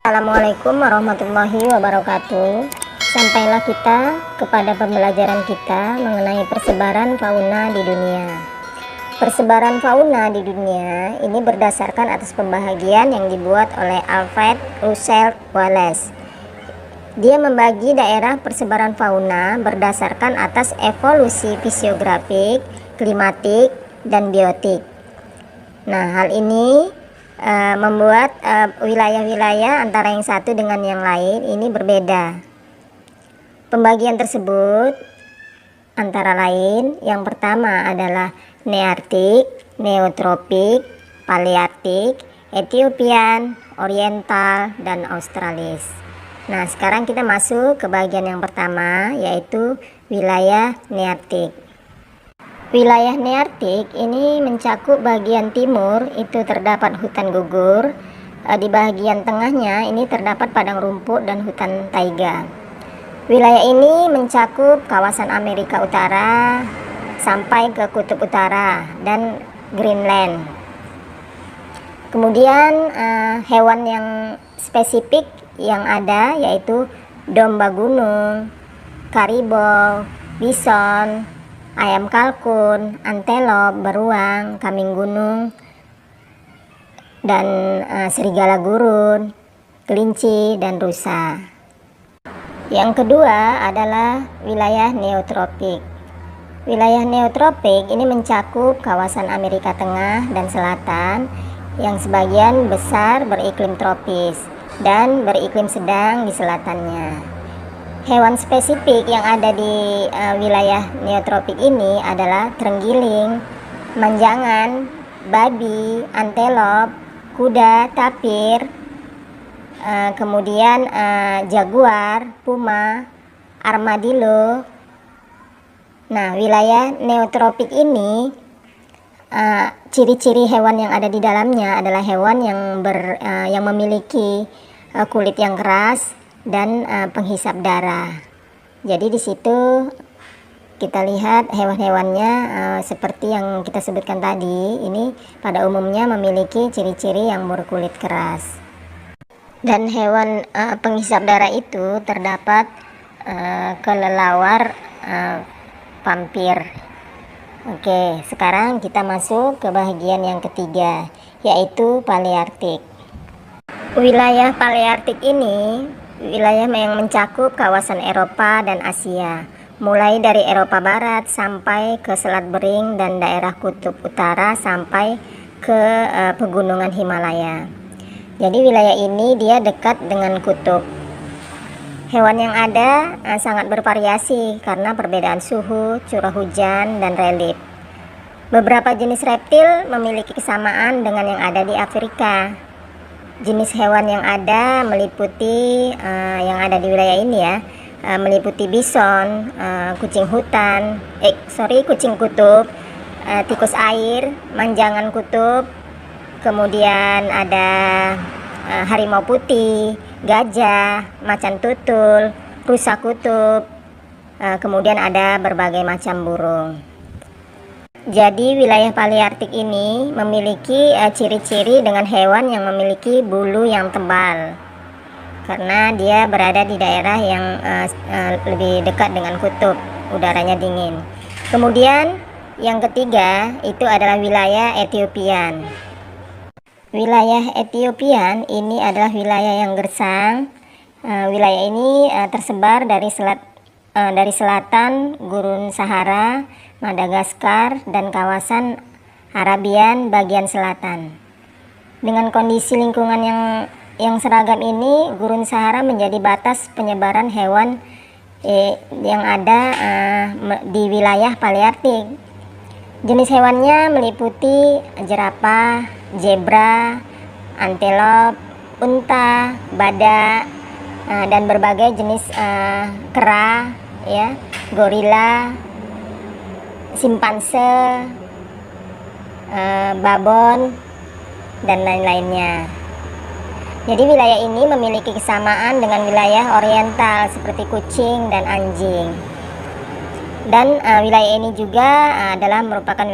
Assalamualaikum warahmatullahi wabarakatuh. Sampailah kita kepada pembelajaran kita mengenai persebaran fauna di dunia. Persebaran fauna di dunia ini berdasarkan atas pembagian yang dibuat oleh Alfred Russel Wallace. Dia membagi daerah persebaran fauna berdasarkan atas evolusi fisiografik, klimatik, dan biotik. Nah, hal ini membuat wilayah-wilayah antara yang satu dengan yang lain ini berbeda. Pembagian tersebut antara lain yang pertama adalah Nearktik, Neotropik, Palearktik, Ethiopian, Oriental, dan Australis. Nah, sekarang kita masuk ke bagian yang pertama, yaitu wilayah Nearktik. Wilayah Nearktik ini mencakup bagian timur itu terdapat hutan gugur, di bagian tengahnya ini terdapat padang rumput dan hutan taiga. Wilayah ini mencakup kawasan Amerika Utara sampai ke Kutub Utara dan Greenland. Kemudian hewan yang spesifik yang ada yaitu domba gunung, karibau, bison, ayam kalkun, antelop, beruang, kambing gunung, dan serigala gurun, kelinci, dan rusa. Yang kedua adalah wilayah neotropik. Wilayah neotropik ini mencakup kawasan Amerika Tengah dan Selatan yang sebagian besar beriklim tropis dan beriklim sedang di selatannya. Hewan spesifik yang ada di wilayah neotropik ini adalah terenggiling, manjangan, babi, antelop, kuda, tapir, kemudian jaguar, puma, armadillo. Nah, wilayah neotropik ini ciri-ciri hewan yang ada di dalamnya adalah hewan yang memiliki kulit yang keras dan penghisap darah. Jadi di situ kita lihat hewan-hewannya seperti yang kita sebutkan tadi, ini pada umumnya memiliki ciri-ciri yang berkulit keras. Dan hewan penghisap darah itu terdapat kelelawar vampir. Oke, sekarang kita masuk ke bagian yang ketiga, yaitu Palearktik. Wilayah Palearktik ini wilayah yang mencakup kawasan Eropa dan Asia, mulai dari Eropa Barat sampai ke Selat Bering dan daerah Kutub Utara sampai ke pegunungan Himalaya. Jadi wilayah ini dia dekat dengan kutub. Hewan yang ada sangat bervariasi karena perbedaan suhu, curah hujan, dan relief. Beberapa jenis reptil memiliki kesamaan dengan yang ada di Afrika. Jenis hewan yang ada meliputi yang ada di wilayah ini ya, meliputi bison, kucing hutan, kucing kutub, tikus air, manjangan kutub, kemudian ada harimau putih, gajah, macan tutul, rusa kutub, kemudian ada berbagai macam burung. Jadi wilayah Palearktik ini memiliki ciri-ciri dengan hewan yang memiliki bulu yang tebal karena dia berada di daerah yang lebih dekat dengan kutub, udaranya dingin. Kemudian yang ketiga itu adalah wilayah Ethiopian. Wilayah Ethiopian ini adalah wilayah yang gersang. Wilayah ini tersebar dari selatan Gurun Sahara, Madagaskar, dan kawasan Arabian bagian selatan. Dengan kondisi lingkungan yang seragam ini, Gurun Sahara menjadi batas penyebaran hewan yang ada di wilayah Palearktik. Jenis hewannya meliputi jerapah, zebra, antelop, unta, badak, dan berbagai jenis kera, ya, gorila, simpanse, babon, dan lain-lainnya. Jadi wilayah ini memiliki kesamaan dengan wilayah oriental seperti kucing dan anjing. Dan wilayah ini juga adalah merupakan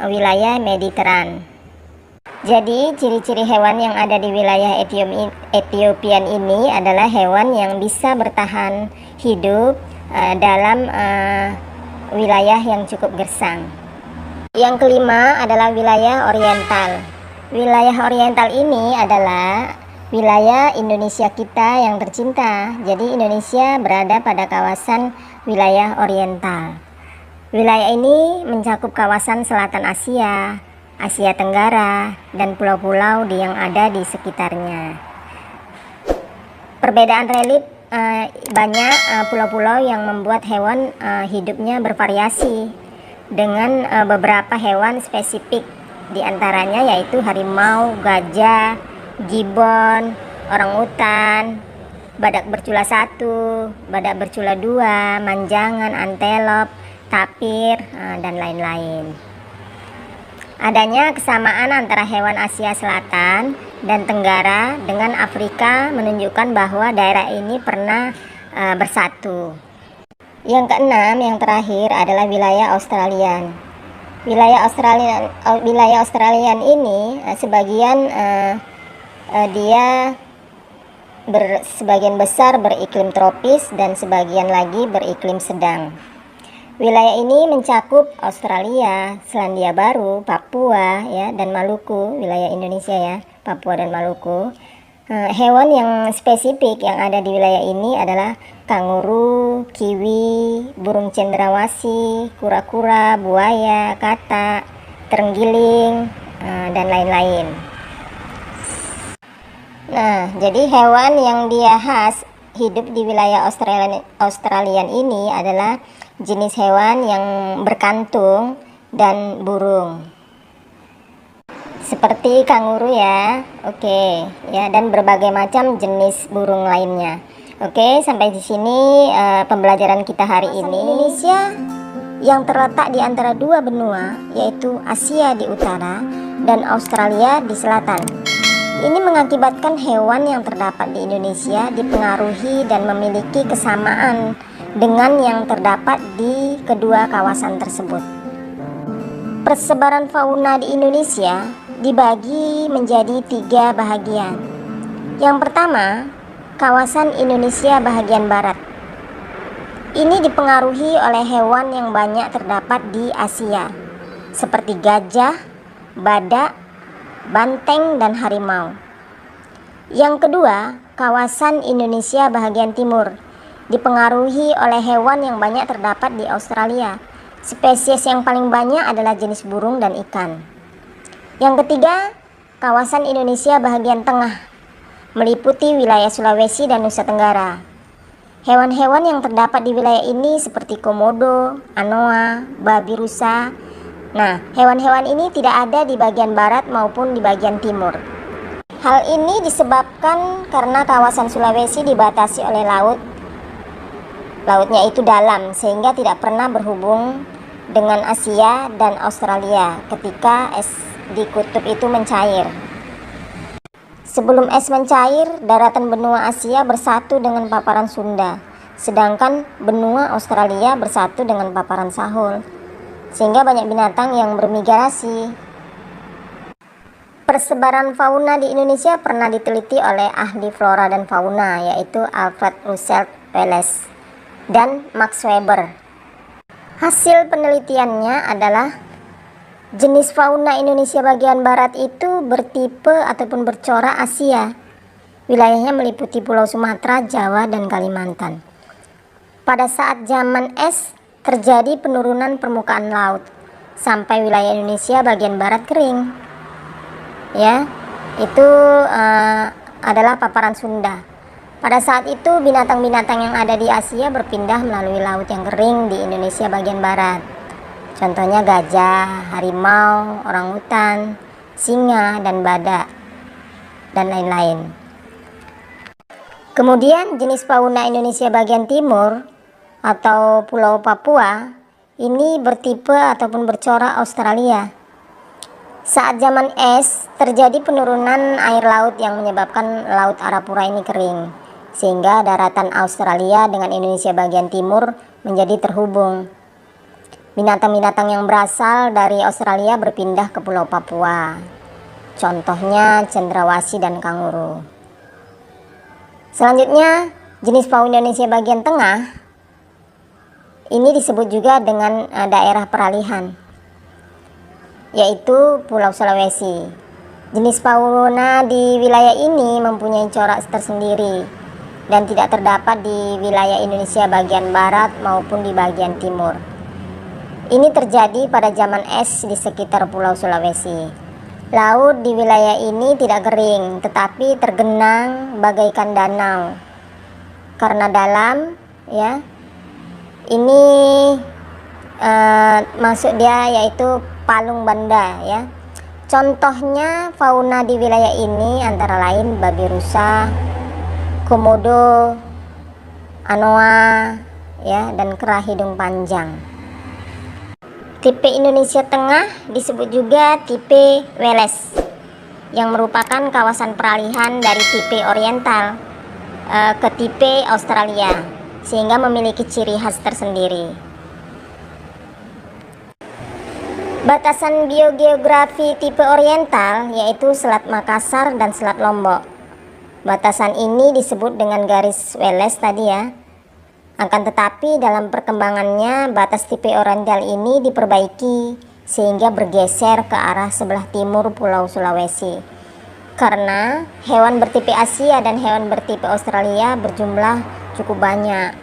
wilayah Mediteran. Jadi ciri-ciri hewan yang ada di wilayah Etiopian ini adalah hewan yang bisa bertahan hidup dalam wilayah yang cukup gersang. Yang kelima adalah wilayah oriental. Wilayah oriental ini adalah wilayah Indonesia kita yang tercinta. Jadi Indonesia berada pada kawasan wilayah oriental. Wilayah ini mencakup kawasan selatan Asia, Asia Tenggara, dan pulau-pulau yang ada di sekitarnya. Perbedaan relief banyak pulau-pulau yang membuat hewan hidupnya bervariasi dengan beberapa hewan spesifik, diantaranya yaitu harimau, gajah, gibbon, orangutan, badak bercula 1, badak bercula 2, manjangan, antelop, tapir, dan lain-lain. Adanya kesamaan antara hewan Asia Selatan dan Tenggara dengan Afrika menunjukkan bahwa daerah ini pernah bersatu. Yang keenam, yang terakhir adalah wilayah Australian. Wilayah Australian ini sebagian dia sebagian besar beriklim tropis dan sebagian lagi beriklim sedang. Wilayah ini mencakup Australia, Selandia Baru, Papua, ya, dan Maluku, wilayah Indonesia ya, Papua dan Maluku. Hewan yang spesifik yang ada di wilayah ini adalah kanguru, kiwi, burung cendrawasih, kura-kura, buaya, katak, terenggiling, dan lain-lain. Nah, jadi hewan yang dia khas hidup di wilayah Australian ini adalah jenis hewan yang berkantung dan burung, seperti kanguru ya, oke, ya, dan berbagai macam jenis burung lainnya. Oke, sampai di sini pembelajaran kita hari ini. Indonesia yang terletak di antara dua benua, yaitu Asia di utara dan Australia di selatan. Ini mengakibatkan hewan yang terdapat di Indonesia dipengaruhi dan memiliki kesamaan dengan yang terdapat di kedua kawasan tersebut. Persebaran fauna di Indonesia dibagi menjadi 3 bahagian. Yang pertama, kawasan Indonesia bahagian barat. Ini dipengaruhi oleh hewan yang banyak terdapat di Asia, seperti gajah, badak, banteng, dan harimau. Yang kedua, kawasan Indonesia bahagian timur dipengaruhi oleh hewan yang banyak terdapat di Australia. Spesies yang paling banyak adalah jenis burung dan ikan. Yang ketiga, kawasan Indonesia bahagian tengah meliputi wilayah Sulawesi dan Nusa Tenggara. Hewan-hewan yang terdapat di wilayah ini seperti komodo, anoa, babi rusa. Nah, hewan-hewan ini tidak ada di bagian barat maupun di bagian timur. Hal ini disebabkan karena kawasan Sulawesi dibatasi oleh lautnya itu dalam, sehingga tidak pernah berhubung dengan Asia dan Australia ketika es di kutub itu mencair. Sebelum es mencair, daratan benua Asia bersatu dengan paparan Sunda, sedangkan benua Australia bersatu dengan paparan Sahul, sehingga banyak binatang yang bermigrasi. Persebaran fauna di Indonesia pernah diteliti oleh ahli flora dan fauna, yaitu Alfred Russel Wallace dan Max Weber. Hasil penelitiannya adalah jenis fauna Indonesia bagian barat itu bertipe ataupun bercorak Asia. Wilayahnya meliputi Pulau Sumatera, Jawa, dan Kalimantan. Pada saat zaman es, terjadi penurunan permukaan laut sampai wilayah Indonesia bagian barat kering. Ya, itu adalah paparan Sunda. Pada saat itu binatang-binatang yang ada di Asia berpindah melalui laut yang kering di Indonesia bagian barat. Contohnya gajah, harimau, orangutan, singa, dan badak, dan lain-lain. Kemudian jenis fauna Indonesia bagian timur atau Pulau Papua ini bertipe ataupun bercorak Australia. Saat zaman es, terjadi penurunan air laut yang menyebabkan Laut Arafura ini kering, sehingga daratan Australia dengan Indonesia bagian timur menjadi terhubung. Binatang-binatang yang berasal dari Australia berpindah ke Pulau Papua. contohnya cendrawasih dan kanguru. Selanjutnya, jenis fauna Indonesia bagian tengah ini disebut juga dengan daerah peralihan, yaitu Pulau Sulawesi. Jenis fauna di wilayah ini mempunyai corak tersendiri dan tidak terdapat di wilayah Indonesia bagian barat maupun di bagian timur. Ini terjadi pada zaman es di sekitar Pulau Sulawesi. Laut di wilayah ini tidak kering, tetapi tergenang bagaikan danau. Karena dalam, ya. Ini maksud dia yaitu palung banda, ya. Contohnya fauna di wilayah ini antara lain babi rusa, komodo, anoa, ya, dan kera hidung panjang. Tipe Indonesia Tengah disebut juga tipe Welles, yang merupakan kawasan peralihan dari tipe Oriental ke tipe Australia, sehingga memiliki ciri khas tersendiri. Batasan biogeografi tipe Oriental yaitu Selat Makassar dan Selat Lombok. Batasan ini disebut dengan garis Welles tadi, ya. Akan tetapi dalam perkembangannya batas tipe Oriental ini diperbaiki sehingga bergeser ke arah sebelah timur Pulau Sulawesi. Karena hewan bertipe Asia dan hewan bertipe Australia berjumlah cukup banyak.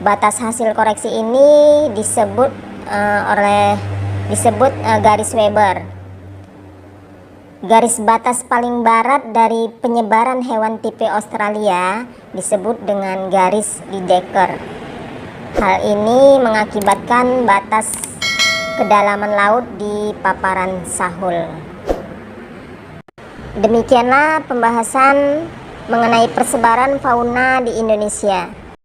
Batas hasil koreksi ini disebut garis Weber. Garis batas paling barat dari penyebaran hewan tipe Australia disebut dengan garis Lydekker. Hal ini mengakibatkan batas kedalaman laut di paparan Sahul. Demikianlah pembahasan mengenai persebaran fauna di Indonesia.